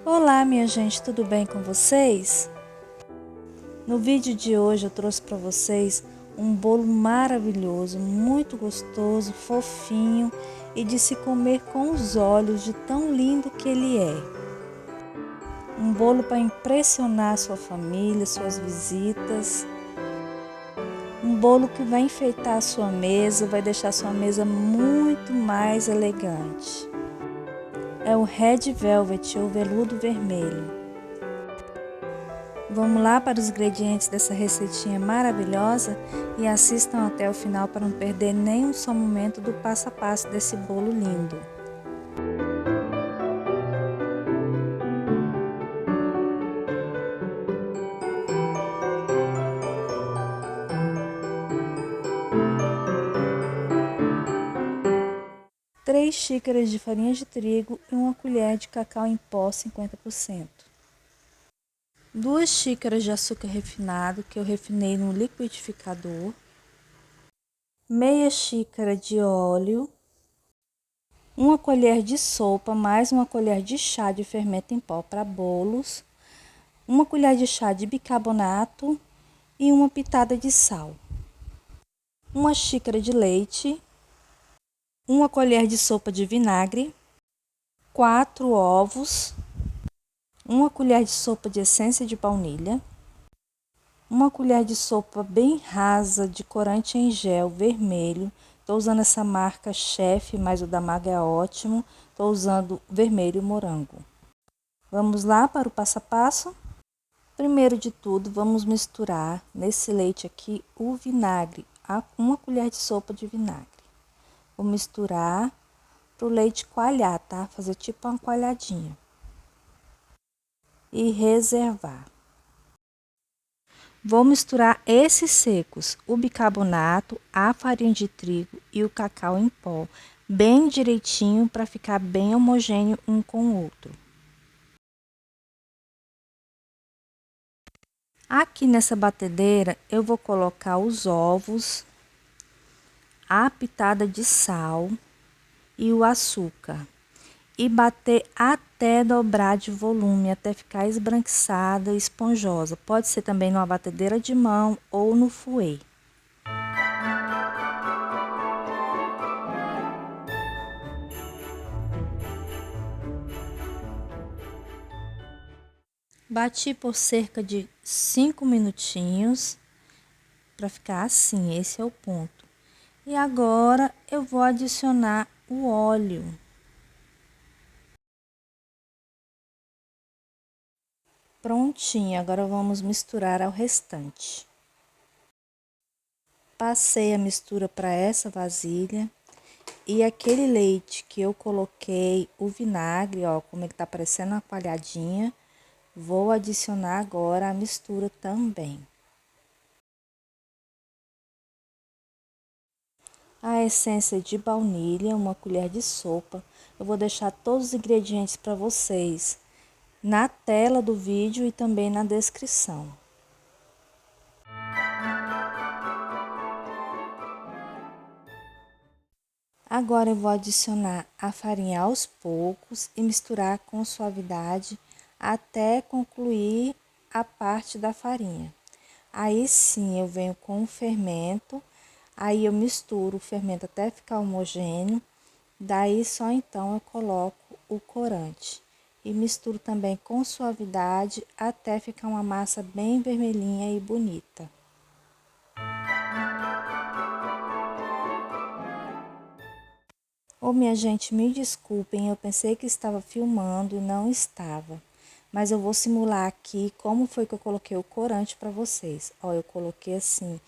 Olá, minha gente, tudo bem com vocês? No vídeo de hoje eu trouxe para vocês um bolo maravilhoso, muito gostoso, fofinho e de se comer com os olhos de tão lindo que ele é. Um bolo para impressionar sua família, suas visitas. Um bolo que vai enfeitar a sua mesa, vai deixar a sua mesa muito mais elegante. É o Red Velvet ou veludo vermelho. Vamos lá para os ingredientes dessa receitinha maravilhosa e assistam até o final para não perder nenhum só momento do passo a passo desse bolo lindo. Três xícaras de farinha de trigo e uma colher de cacau em pó 50%. 2 xícaras de açúcar refinado que eu refinei no liquidificador. Meia xícara de óleo. Uma colher de sopa mais uma colher de chá de fermento em pó para bolos. Uma colher de chá de bicarbonato e uma pitada de sal. Uma xícara de leite. Uma colher de sopa de vinagre. 4 ovos. Uma colher de sopa de essência de baunilha. Uma colher de sopa bem rasa de corante em gel vermelho. Estou usando essa marca Chef, mas o da Maga é ótimo. Estou usando vermelho morango. Vamos lá para o passo a passo? Primeiro de tudo, vamos misturar nesse leite aqui o vinagre, uma colher de sopa de vinagre. Vou misturar para o leite coalhar, tá? Fazer tipo uma coalhadinha. E reservar. Vou misturar esses secos, o bicarbonato, a farinha de trigo e o cacau em pó, bem direitinho para ficar bem homogêneo um com o outro. Aqui nessa batedeira eu vou colocar os ovos, a pitada de sal e o açúcar e bater até dobrar de volume, até ficar esbranquiçada e esponjosa. Pode ser também numa batedeira de mão ou no fouet. Bati por cerca de 5 minutinhos para ficar assim, esse é o ponto. E agora eu vou adicionar o óleo. Prontinho, agora vamos misturar ao restante. Passei a mistura para essa vasilha e aquele leite que eu coloquei, o vinagre, ó, como ele tá parecendo uma coalhadinha, vou adicionar agora a mistura também. A essência de baunilha, uma colher de sopa. Eu vou deixar todos os ingredientes para vocês na tela do vídeo e também na descrição. Agora eu vou adicionar a farinha aos poucos e misturar com suavidade até concluir a parte da farinha. Aí sim eu venho com o fermento, aí eu misturo o fermento até ficar homogêneo, daí só então eu coloco o corante e misturo também com suavidade até ficar uma massa bem vermelhinha e bonita. Ô, minha gente, me desculpem, eu pensei que estava filmando e não estava. Mas eu vou simular aqui como foi que eu coloquei o corante para vocês. Ó, eu coloquei assim,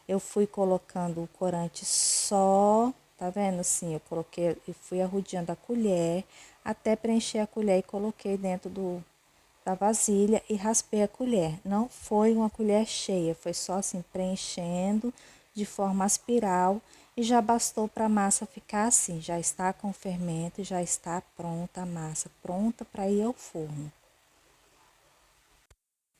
eu fui colocando o corante só, tá vendo assim? Eu coloquei e fui arrodeando a colher até preencher a colher e coloquei dentro da vasilha e raspei a colher. Não foi uma colher cheia, foi só assim preenchendo de forma espiral e já bastou para a massa ficar assim. Já está com o fermento, já está pronta a massa, pronta para ir ao forno.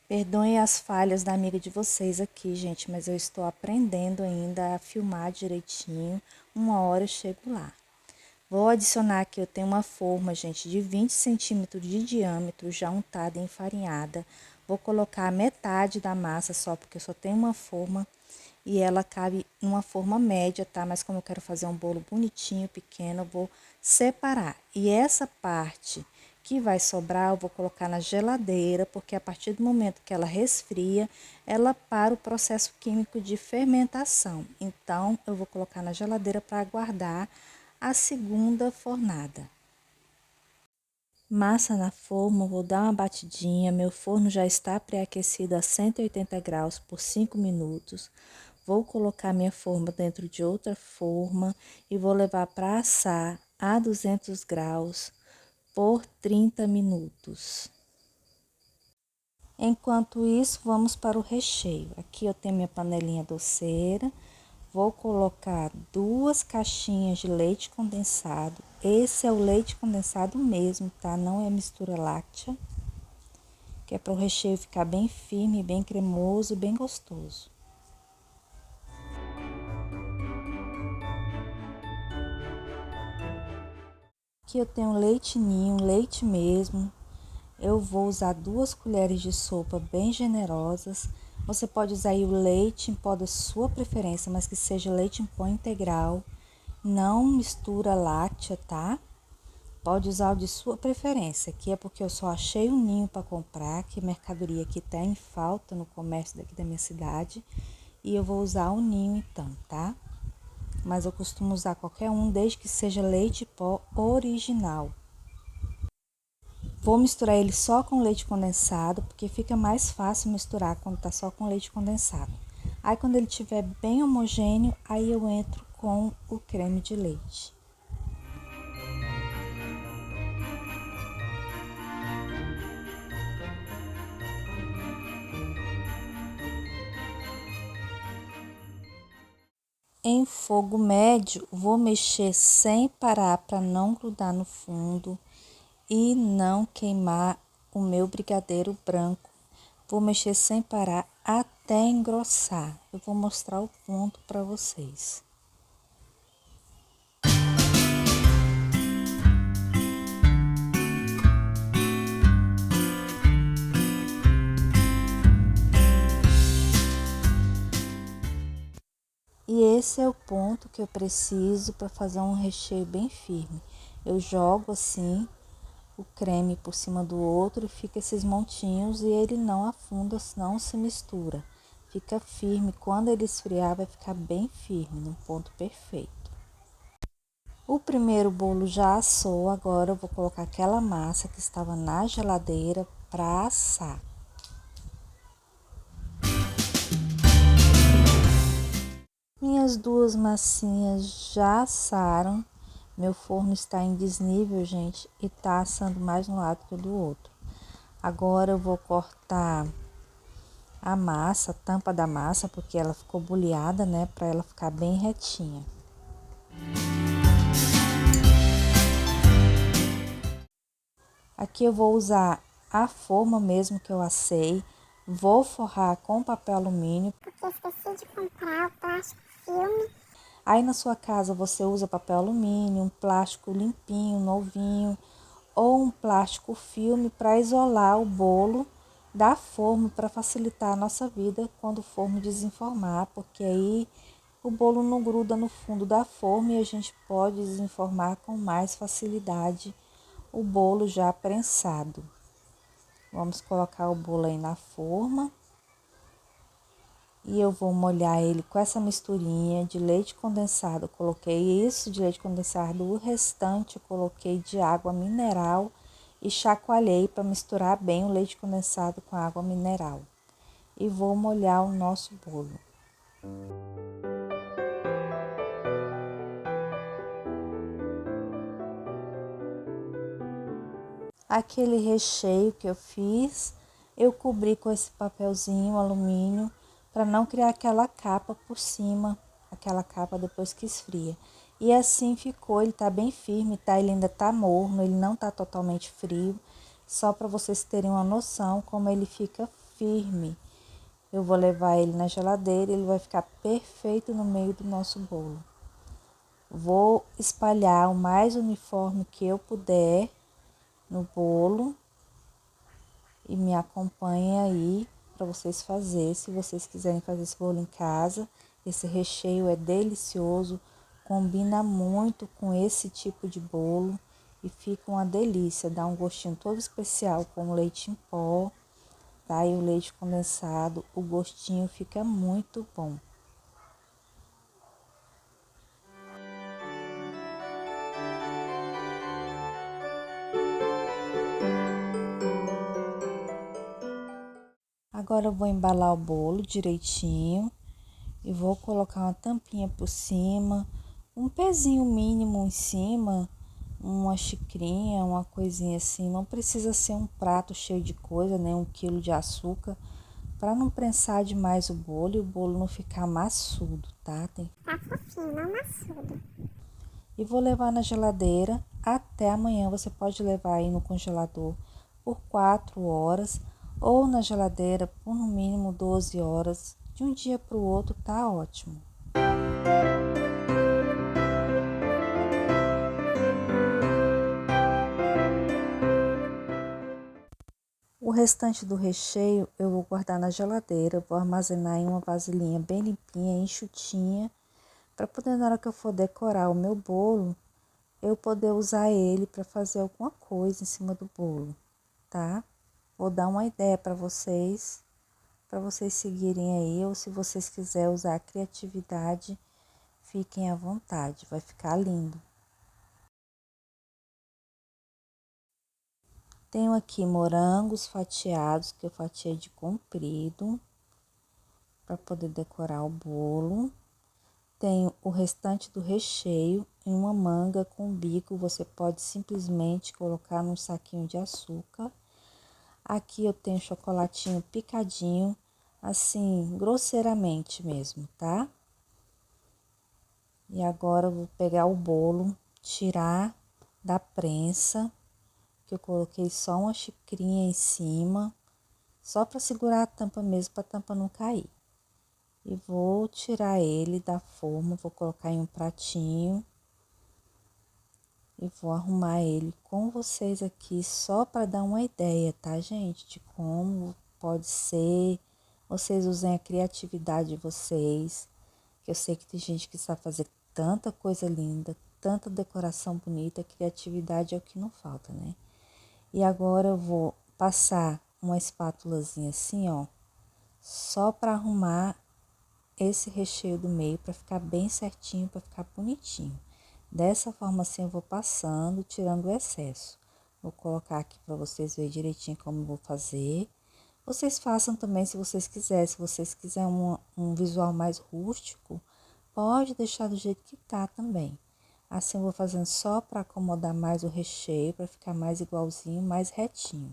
Perdoem as falhas da amiga de vocês aqui, gente, mas eu estou aprendendo ainda a filmar direitinho. Uma hora eu chego lá. Vou adicionar aqui, eu tenho uma forma, gente, de 20 centímetros de diâmetro, já untada e enfarinhada. Vou colocar metade da massa só, porque eu só tenho uma forma e ela cabe numa forma média, tá? Mas como eu quero fazer um bolo bonitinho, pequeno, eu vou separar. E essa parte que vai sobrar, eu vou colocar na geladeira, porque a partir do momento que ela resfria, ela para o processo químico de fermentação. Então, eu vou colocar na geladeira para guardar a segunda fornada. Massa na forma, vou dar uma batidinha, meu forno já está pré-aquecido a 180 graus por 5 minutos. Vou colocar minha forma dentro de outra forma e vou levar para assar a 200 graus por 30 minutos. Enquanto isso, vamos para o recheio. Aqui eu tenho minha panelinha doceira. Vou colocar 2 caixinhas de leite condensado. Esse é o leite condensado mesmo, tá? Não é mistura láctea. Que é para o recheio ficar bem firme, bem cremoso, bem gostoso. Aqui eu tenho leite ninho, leite mesmo. Eu vou usar 2 colheres de sopa bem generosas. Você pode usar aí o leite em pó da sua preferência, mas que seja leite em pó integral. Não mistura láctea, tá? Pode usar o de sua preferência. Aqui é porque eu só achei um ninho para comprar, que mercadoria aqui tá em falta no comércio daqui da minha cidade. E eu vou usar o ninho então, tá? Mas eu costumo usar qualquer um, desde que seja leite pó original. Vou misturar ele só com leite condensado, porque fica mais fácil misturar quando tá só com leite condensado. Aí quando ele estiver bem homogêneo, aí eu entro com o creme de leite. Em fogo médio, vou mexer sem parar para não grudar no fundo e não queimar o meu brigadeiro branco. Vou mexer sem parar até engrossar. Eu vou mostrar o ponto para vocês. E esse é o ponto que eu preciso para fazer um recheio bem firme. Eu jogo assim o creme por cima do outro e fica esses montinhos e ele não afunda, não se mistura. Fica firme, quando ele esfriar vai ficar bem firme, no ponto perfeito. O primeiro bolo já assou, agora eu vou colocar aquela massa que estava na geladeira para assar. Minhas 2 massinhas já assaram. Meu forno está em desnível, gente, e tá assando mais um lado que do outro. Agora eu vou cortar a massa, a tampa da massa, porque ela ficou boleada, né, para ela ficar bem retinha. Aqui eu vou usar a forma mesmo que eu assei. Vou forrar com papel alumínio. Porque eu esqueci de comprar o plástico filme. Aí na sua casa você usa papel alumínio, um plástico limpinho, novinho, ou um plástico filme para isolar o bolo da forma, para facilitar a nossa vida quando o forno desenformar, porque aí o bolo não gruda no fundo da forma e a gente pode desenformar com mais facilidade o bolo já prensado. Vamos colocar o bolo aí na forma. E eu vou molhar ele com essa misturinha de leite condensado. Eu coloquei isso de leite condensado, o restante eu coloquei de água mineral e chacoalhei para misturar bem o leite condensado com a água mineral. E vou molhar o nosso bolo. Aquele recheio que eu fiz, eu cobri com esse papelzinho alumínio para não criar aquela capa por cima, aquela capa depois que esfria. E assim ficou, ele tá bem firme, tá? Ele ainda tá morno, ele não tá totalmente frio, só para vocês terem uma noção como ele fica firme. Eu vou levar ele na geladeira e ele vai ficar perfeito no meio do nosso bolo. Vou espalhar o mais uniforme que eu puder no bolo e me acompanhe aí para vocês fazerem. Se vocês quiserem fazer esse bolo em casa, esse recheio é delicioso, combina muito com esse tipo de bolo e fica uma delícia, dá um gostinho todo especial com o leite em pó, tá? E o leite condensado, o gostinho fica muito bom. Agora eu vou embalar o bolo direitinho e vou colocar uma tampinha por cima, um pezinho mínimo em cima, uma xicrinha, uma coisinha assim. Não precisa ser um prato cheio de coisa, né? 1 quilo de açúcar, para não prensar demais o bolo e o bolo não ficar maçudo, tá? Tá fofinho, não maçudo. E vou levar na geladeira até amanhã. Você pode levar aí no congelador por 4 horas ou na geladeira por no mínimo 12 horas. De um dia para o outro tá ótimo. O restante do recheio eu vou guardar na geladeira, vou armazenar em uma vasilhinha bem limpinha, enxutinha, para poder na hora que eu for decorar o meu bolo, eu poder usar ele para fazer alguma coisa em cima do bolo, tá? Vou dar uma ideia para vocês seguirem aí, ou se vocês quiserem usar a criatividade, fiquem à vontade, vai ficar lindo. Tenho aqui morangos fatiados, que eu fatiei de comprido, para poder decorar o bolo. Tenho o restante do recheio em uma manga com bico, você pode simplesmente colocar num saquinho de açúcar. Aqui eu tenho chocolatinho picadinho, assim, grosseiramente mesmo, tá? E agora eu vou pegar o bolo, tirar da prensa, que eu coloquei só uma xicrinha em cima, só para segurar a tampa mesmo, para a tampa não cair. E vou tirar ele da forma, vou colocar em um pratinho e vou arrumar ele com vocês aqui só para dar uma ideia, tá, gente? De como pode ser. Vocês usem a criatividade de vocês, que eu sei que tem gente que sabe fazer tanta coisa linda, tanta decoração bonita, criatividade é o que não falta, né? E agora eu vou passar uma espátulazinha assim, ó, só para arrumar esse recheio do meio para ficar bem certinho, para ficar bonitinho. Dessa forma assim eu vou passando, tirando o excesso. Vou colocar aqui para vocês verem direitinho como eu vou fazer. Vocês façam também se vocês quiserem. Se vocês quiserem um visual mais rústico, pode deixar do jeito que tá também. Assim eu vou fazendo só para acomodar mais o recheio, para ficar mais igualzinho, mais retinho.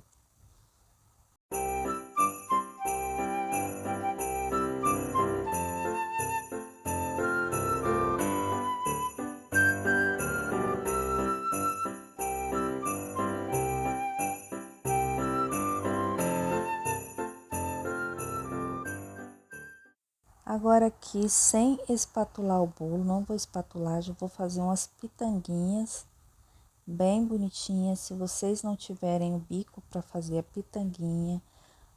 Agora aqui, sem espatular o bolo, não vou espatular, já vou fazer umas pitanguinhas bem bonitinhas. Se vocês não tiverem o bico para fazer a pitanguinha,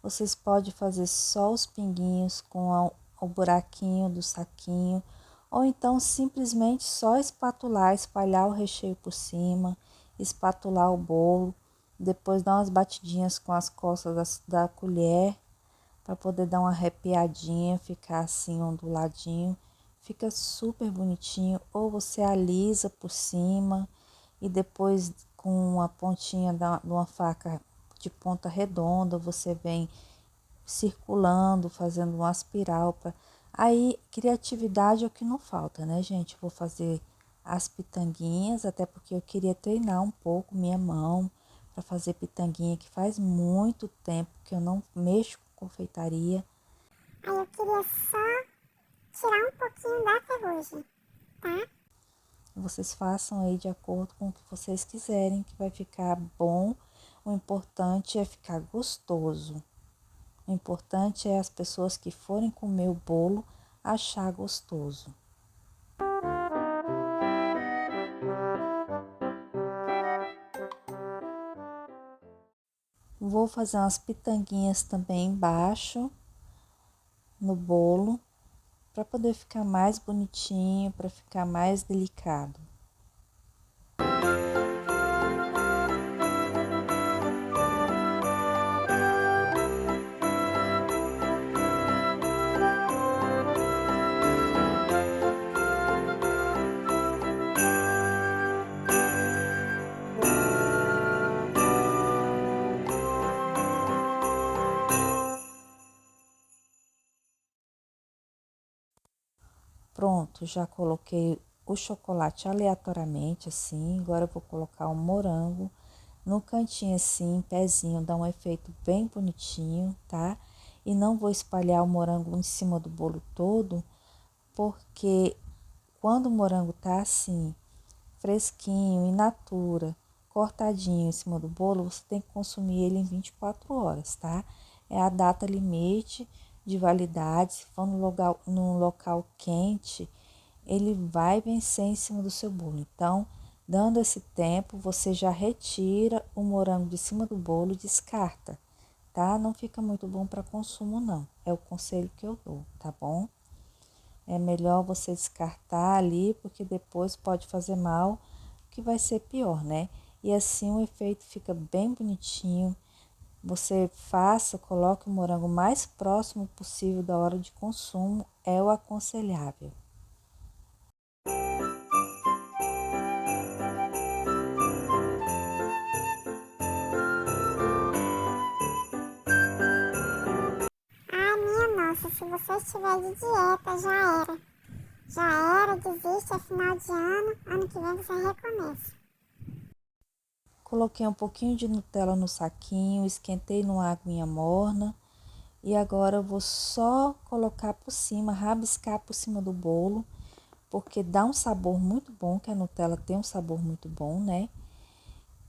vocês podem fazer só os pinguinhos com o buraquinho do saquinho, ou então simplesmente só espatular, espalhar o recheio por cima, espatular o bolo, depois dar umas batidinhas com as costas da colher, para poder dar uma arrepiadinha, ficar assim onduladinho, fica super bonitinho. Ou você alisa por cima e depois com a pontinha de uma faca de ponta redonda, você vem circulando, fazendo uma espiral. Aí, criatividade é o que não falta, né, gente? Vou fazer as pitanguinhas, até porque eu queria treinar um pouco minha mão para fazer pitanguinha, que faz muito tempo que eu não mexo com confeitaria. Aí eu queria só tirar um pouquinho da ferrugem, tá? Vocês façam aí de acordo com o que vocês quiserem, que vai ficar bom. O importante é ficar gostoso. O importante é as pessoas que forem comer o bolo achar gostoso. Vou fazer umas pitanguinhas também embaixo no bolo, para poder ficar mais bonitinho, para ficar mais delicado. Pronto, já coloquei o chocolate aleatoriamente assim, agora eu vou colocar o morango no cantinho assim, pezinho, dá um efeito bem bonitinho, tá? E não vou espalhar o morango em cima do bolo todo, porque quando o morango tá assim, fresquinho, in natura, cortadinho em cima do bolo, você tem que consumir ele em 24 horas, tá? É a data limite de validade. Se for num local quente, ele vai vencer em cima do seu bolo. Então, dando esse tempo, você já retira o morango de cima do bolo e descarta, tá? Não fica muito bom para consumo, não. É o conselho que eu dou, tá bom? É melhor você descartar ali, porque depois pode fazer mal, que vai ser pior, né? E assim o efeito fica bem bonitinho. Você faça, coloque o morango mais próximo possível da hora de consumo, é o aconselhável. Ai, minha nossa, se você estiver de dieta, já era. Já era, desiste, é final de ano. Ano que vem você recomeça. Coloquei um pouquinho de Nutella no saquinho, esquentei numa aguinha morna. E agora eu vou só colocar por cima, rabiscar por cima do bolo, porque dá um sabor muito bom, que a Nutella tem um sabor muito bom, né?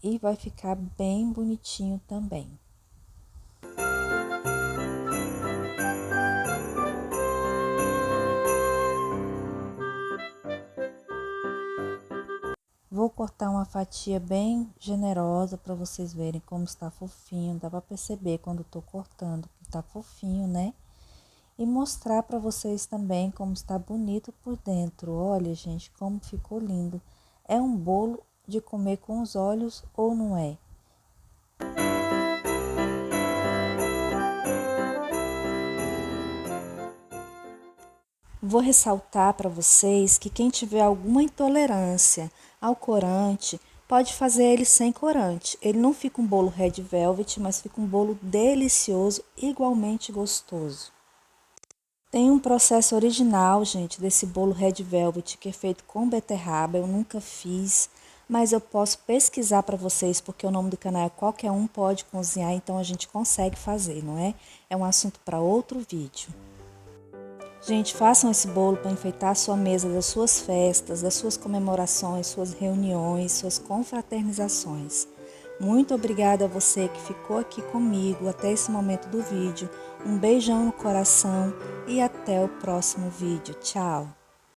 E vai ficar bem bonitinho também. Vou cortar uma fatia bem generosa para vocês verem como está fofinho. Dá para perceber quando estou cortando que está fofinho, né? E mostrar para vocês também como está bonito por dentro. Olha, gente, como ficou lindo. É um bolo de comer com os olhos ou não é? Vou ressaltar para vocês que quem tiver alguma intolerância ao corante, pode fazer ele sem corante. Ele não fica um bolo red velvet, mas fica um bolo delicioso, igualmente gostoso. Tem um processo original, gente, desse bolo red velvet que é feito com beterraba. Eu nunca fiz, mas eu posso pesquisar para vocês, porque o nome do canal é Qualquer Um Pode Cozinhar, então a gente consegue fazer, não é? É um assunto para outro vídeo. Gente, façam esse bolo para enfeitar a sua mesa das suas festas, das suas comemorações, suas reuniões, suas confraternizações. Muito obrigada a você que ficou aqui comigo até esse momento do vídeo. Um beijão no coração e até o próximo vídeo. Tchau!